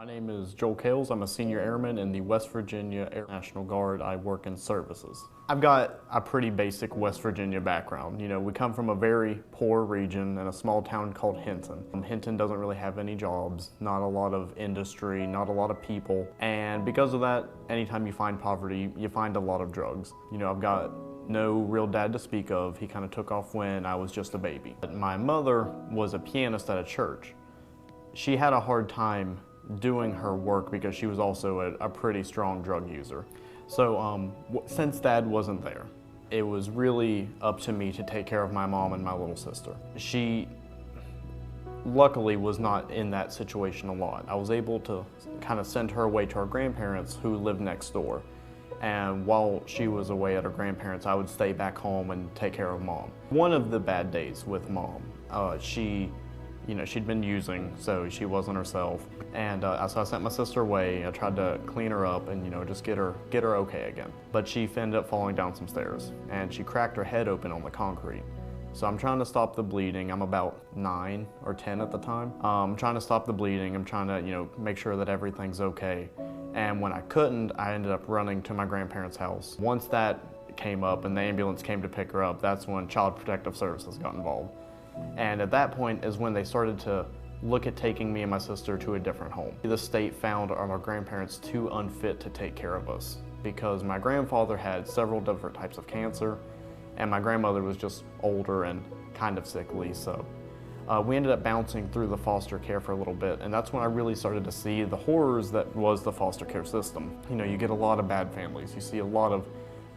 My name is Joel Cales. I'm a senior airman in the West Virginia Air National Guard. I work in services. I've got a pretty basic West Virginia background. You know, we come from a very poor region in a small town called Hinton. Hinton doesn't really have any jobs, not a lot of industry, not a lot of people. And because of that, anytime you find poverty, you find a lot of drugs. You know, I've got no real dad to speak of. He kind of took off when I was just a baby. But my mother was a pianist at a church. She had a hard time doing her work because she was also a pretty strong drug user. So since dad wasn't there, it was really up to me to take care of my mom and my little sister. She luckily was not in that situation a lot. I was able to kind of send her away to her grandparents who lived next door. And while she was away at her grandparents, I would stay back home and take care of mom. One of the bad days with mom, she'd been using, so she wasn't herself. And so I sent my sister away. I tried to clean her up and, just get her okay again. But she ended up falling down some stairs and she cracked her head open on the concrete. So I'm trying to stop the bleeding. I'm about 9 or 10 at the time. I'm trying to stop the bleeding. I'm trying to, make sure that everything's okay. And when I couldn't, I ended up running to my grandparents' house. Once that came up and the ambulance came to pick her up, that's when Child Protective Services got involved. And at that point is when they started to look at taking me and my sister to a different home. The state found our grandparents too unfit to take care of us because my grandfather had several different types of cancer and my grandmother was just older and kind of sickly. So we ended up bouncing through the foster care for a little bit, and that's when I really started to see the horrors that was the foster care system. You get a lot of bad families. You see a lot of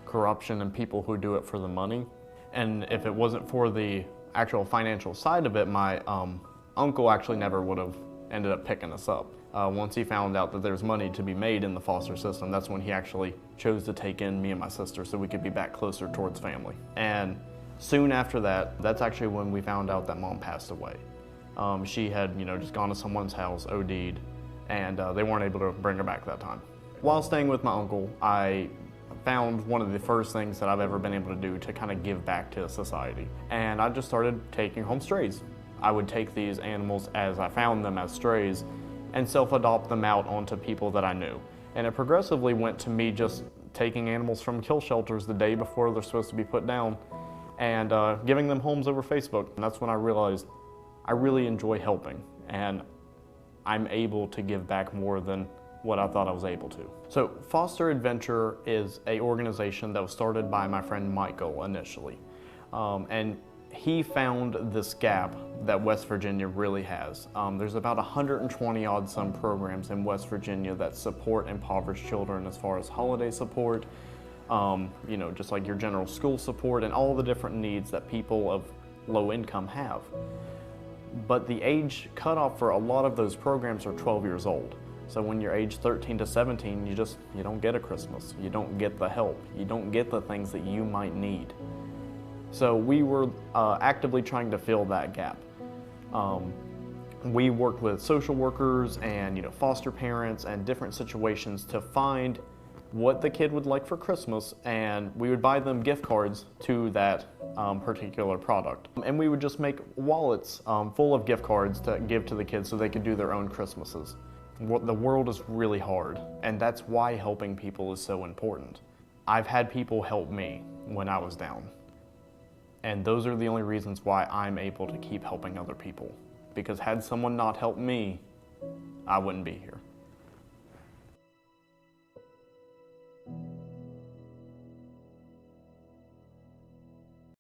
corruption and people who do it for the money. And if it wasn't for the actual financial side of it, my uncle actually never would have ended up picking us up. Once he found out that there's money to be made in the foster system, that's when he actually chose to take in me and my sister so we could be back closer towards family. And soon after that, that's actually when we found out that mom passed away. She had just gone to someone's house, OD'd, and they weren't able to bring her back that time. While staying with my uncle, I found one of the first things that I've ever been able to do to kind of give back to society. And I just started taking home strays. I would take these animals as I found them as strays and self-adopt them out onto people that I knew. And it progressively went to me just taking animals from kill shelters the day before they're supposed to be put down and giving them homes over Facebook. And that's when I realized I really enjoy helping and I'm able to give back more than what I thought I was able to. So Foster Adventure is an organization that was started by my friend Michael initially. And he found this gap that West Virginia really has. There's about 120 odd some programs in West Virginia that support impoverished children as far as holiday support, just like your general school support and all the different needs that people of low income have. But the age cutoff for a lot of those programs are 12 years old. So when you're age 13 to 17, you don't get a Christmas. You don't get the help. You don't get the things that you might need. So we were actively trying to fill that gap. We worked with social workers and foster parents and different situations to find what the kid would like for Christmas, and we would buy them gift cards to that particular product. And we would just make wallets full of gift cards to give to the kids so they could do their own Christmases. The world is really hard, and that's why helping people is so important. I've had people help me when I was down, and those are the only reasons why I'm able to keep helping other people. Because had someone not helped me, I wouldn't be here.